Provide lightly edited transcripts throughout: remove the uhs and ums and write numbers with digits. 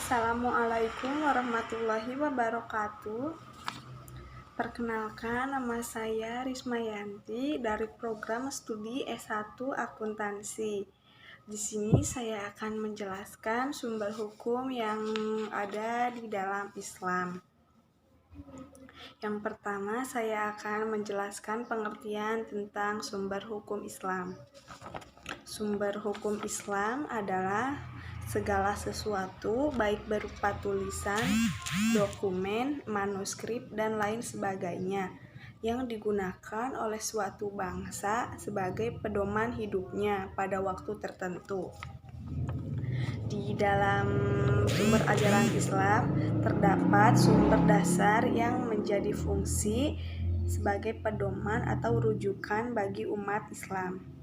Assalamualaikum warahmatullahi wabarakatuh. Perkenalkan, nama saya Rismayanti dari program studi S1 Akuntansi. Di sini saya akan menjelaskan sumber hukum yang ada di dalam Islam. Yang pertama, saya akan menjelaskan pengertian tentang sumber hukum Islam. Sumber hukum Islam adalah segala sesuatu, baik berupa tulisan, dokumen, manuskrip, dan lain sebagainya, yang digunakan oleh suatu bangsa sebagai pedoman hidupnya pada waktu tertentu. Di dalam sumber ajaran Islam terdapat sumber dasar yang menjadi fungsi sebagai pedoman atau rujukan bagi umat Islam.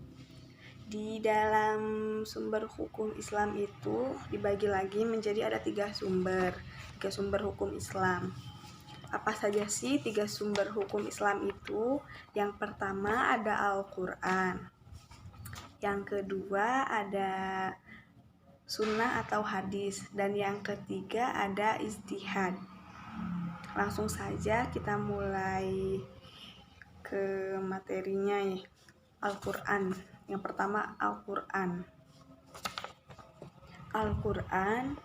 Di dalam sumber hukum Islam itu dibagi lagi menjadi ada tiga sumber hukum Islam. Apa saja sih tiga sumber hukum Islam itu? Yang pertama ada Al-Quran, yang kedua ada sunnah atau hadis, dan yang ketiga ada ijtihad. Langsung saja kita mulai ke materinya ya. Al-Quran. Yang pertama Al-Quran. Al-Quran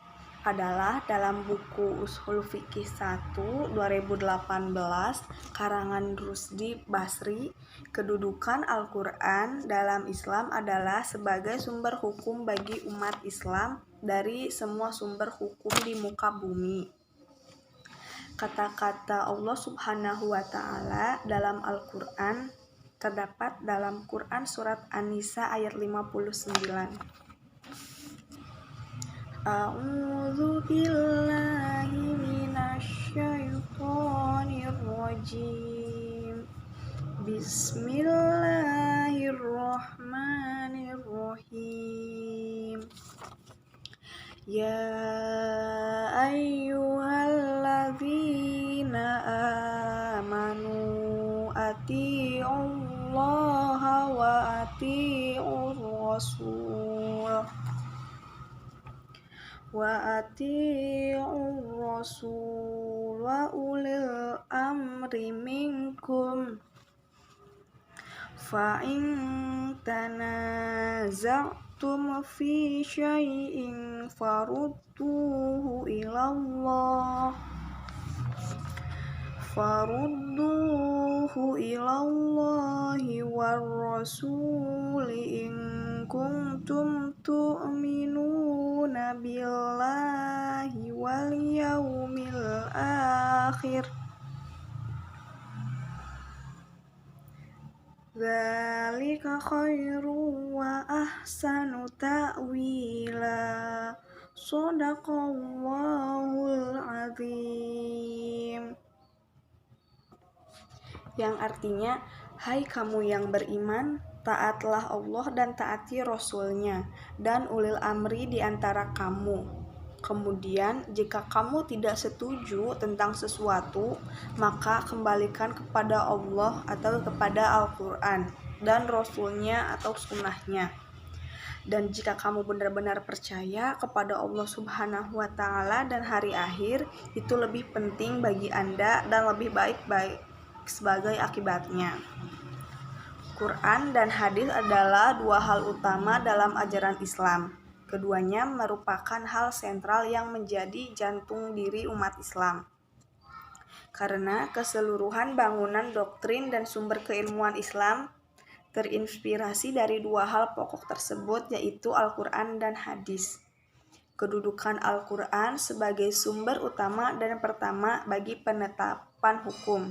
adalah dalam buku Ushul Fiqih 1 2018 karangan Rusdi Basri. Kedudukan Al-Quran dalam Islam adalah sebagai sumber hukum bagi umat Islam dari semua sumber hukum di muka bumi. Kata-kata Allah Subhanahu wa Ta'ala dalam Al-Quran terdapat dalam Quran surat An-Nisa ayat 59. A'udzu billahi minasyaitonir rajim. Bismillahirrahmanirrahim. Ya ayyuhalladzina amanu atii'ullaha wa atii'ur rasul wa ulil amri minkum fa in tanaza'tum fi syai'in farudduhu ilallahi war rasuli in kuntum tu'minuna billahi wal yaumil akhir. Dzalika khairu wa ahsanu ta'wila. Shadaqallahul azim. Yang artinya, hai kamu yang beriman, taatlah Allah dan taati Rasul-Nya dan ulil amri di antara kamu. Kemudian, jika kamu tidak setuju tentang sesuatu, maka kembalikan kepada Allah atau kepada Al-Quran dan Rasul-Nya atau sunnahnya. Dan jika kamu benar-benar percaya kepada Allah Subhanahu wa Ta'ala dan hari akhir, itu lebih penting bagi Anda dan lebih baik sebagai akibatnya. Quran dan hadis adalah dua hal utama dalam ajaran Islam. Keduanya merupakan hal sentral yang menjadi jantung diri umat Islam. Karena keseluruhan bangunan doktrin dan sumber keilmuan Islam terinspirasi dari dua hal pokok tersebut, yaitu Al-Quran dan hadis. Kedudukan Al-Quran sebagai sumber utama dan pertama bagi penetapan hukum.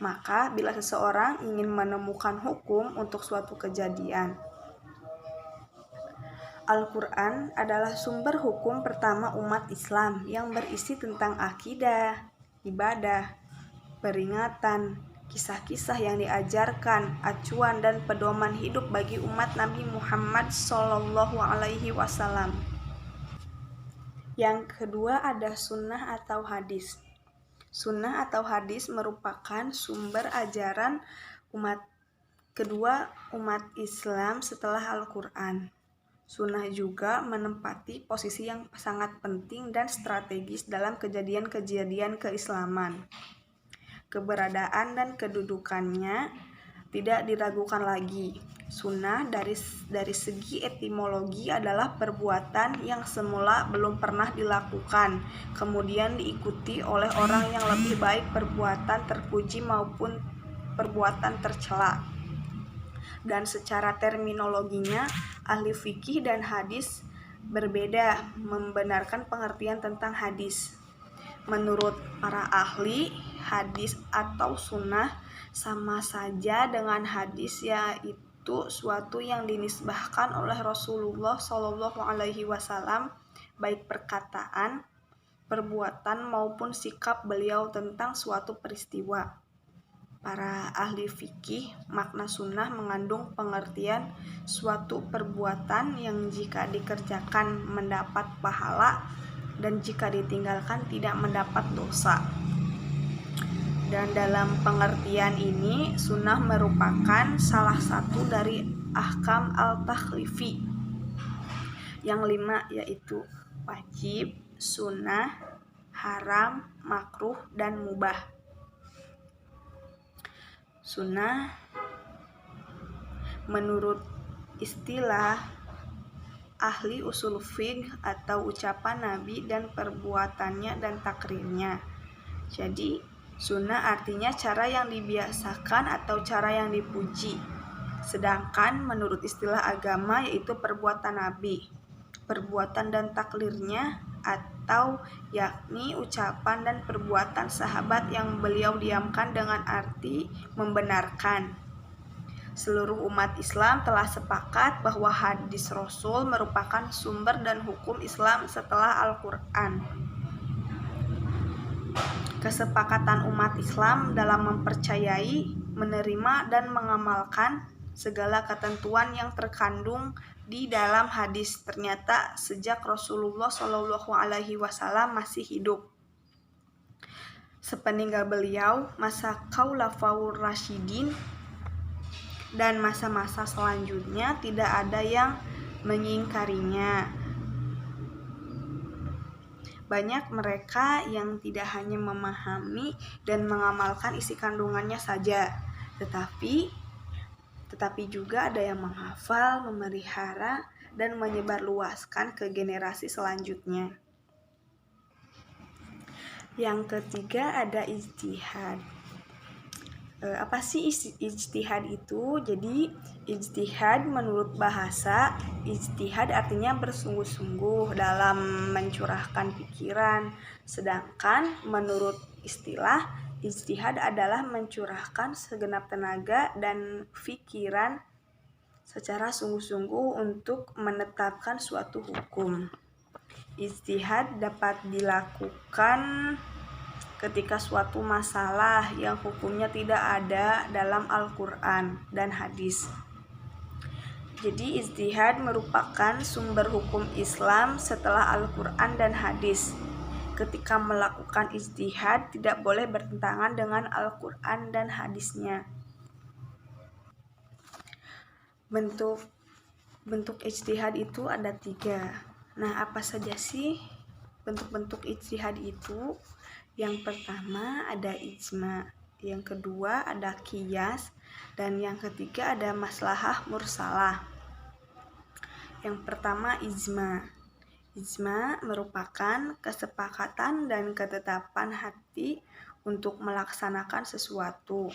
Maka bila seseorang ingin menemukan hukum untuk suatu kejadian, Al-Quran adalah sumber hukum pertama umat Islam yang berisi tentang akidah, ibadah, peringatan, kisah-kisah yang diajarkan, acuan dan pedoman hidup bagi umat Nabi Muhammad SAW. Yang kedua ada sunnah atau hadis. Sunnah atau hadis merupakan sumber ajaran umat kedua umat Islam setelah Al-Quran. Sunnah juga menempati posisi yang sangat penting dan strategis dalam kejadian-kejadian keislaman. Keberadaan dan kedudukannya tidak diragukan lagi. Sunnah dari segi etimologi adalah perbuatan yang semula belum pernah dilakukan, kemudian diikuti oleh orang yang lebih baik perbuatan terpuji maupun perbuatan tercela. Dan secara terminologinya, ahli fikih dan hadis berbeda membenarkan pengertian tentang hadis. Menurut para ahli, hadis atau sunnah sama saja dengan hadis, yaitu suatu yang dinisbahkan oleh Rasulullah SAW, baik perkataan, perbuatan maupun sikap beliau tentang suatu peristiwa. Para ahli fikih, makna sunnah mengandung pengertian suatu perbuatan yang jika dikerjakan mendapat pahala dan jika ditinggalkan tidak mendapat dosa. Dan dalam pengertian ini, sunnah merupakan salah satu dari ahkam al-takhlifi yang 5, yaitu wajib, sunnah, haram, makruh, dan mubah. Sunnah menurut istilah ahli usul fiqh atau ucapan Nabi dan perbuatannya dan takrirnya. Jadi sunnah artinya cara yang dibiasakan atau cara yang dipuji. Sedangkan menurut istilah agama yaitu perbuatan Nabi, perbuatan dan taklirnya, atau yakni ucapan dan perbuatan sahabat yang beliau diamkan dengan arti membenarkan. Seluruh umat Islam telah sepakat bahwa hadis Rasul merupakan sumber dan hukum Islam setelah Al-Quran. Kesepakatan umat Islam dalam mempercayai, menerima, dan mengamalkan segala ketentuan yang terkandung di dalam hadis ternyata sejak Rasulullah SAW masih hidup. Sepeninggal beliau, masa Khulafaur Rasyidin dan masa-masa selanjutnya tidak ada yang mengingkarinya. Banyak mereka yang tidak hanya memahami dan mengamalkan isi kandungannya saja, tetapi juga ada yang menghafal, memelihara, dan menyebarluaskan ke generasi selanjutnya. Yang ketiga ada ijtihad. Apa sih ijtihad itu? Jadi ijtihad menurut bahasa, ijtihad artinya bersungguh-sungguh dalam mencurahkan pikiran. Sedangkan menurut istilah, ijtihad adalah mencurahkan segenap tenaga dan pikiran secara sungguh-sungguh untuk menetapkan suatu hukum. Ijtihad dapat dilakukan ketika suatu masalah yang hukumnya tidak ada dalam Al-Quran dan hadis. Jadi ijtihad merupakan sumber hukum Islam setelah Al-Quran dan hadis. Ketika melakukan ijtihad tidak boleh bertentangan dengan Al-Quran dan hadisnya. Bentuk ijtihad itu ada 3. Nah, apa saja sih bentuk-bentuk ijtihad itu? Yang pertama ada ijma, yang kedua ada qiyas, dan yang ketiga ada maslahah mursalah. Yang pertama ijma. Ijma merupakan kesepakatan dan ketetapan hati untuk melaksanakan sesuatu.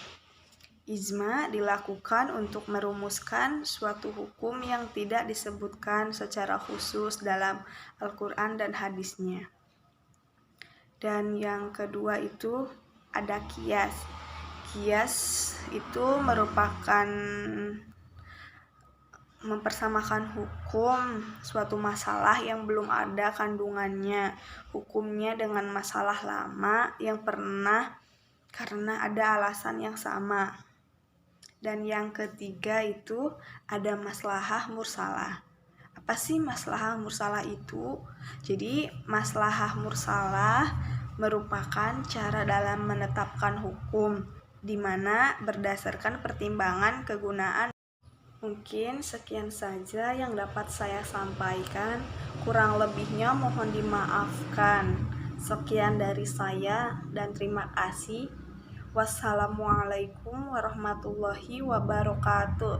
Ijma dilakukan untuk merumuskan suatu hukum yang tidak disebutkan secara khusus dalam Al-Quran dan hadisnya. Dan yang kedua itu ada qiyas. Qiyas itu merupakan mempersamakan hukum suatu masalah yang belum ada kandungannya, hukumnya dengan masalah lama yang pernah karena ada alasan yang sama. Dan yang ketiga itu ada maslahah mursalah. Apa sih maslahah mursalah itu? Jadi maslahah mursalah merupakan cara dalam menetapkan hukum di mana berdasarkan pertimbangan kegunaan Mungkin sekian saja yang dapat saya sampaikan. Kurang lebihnya mohon dimaafkan. Sekian dari saya dan terima kasih. Wassalamualaikum warahmatullahi wabarakatuh.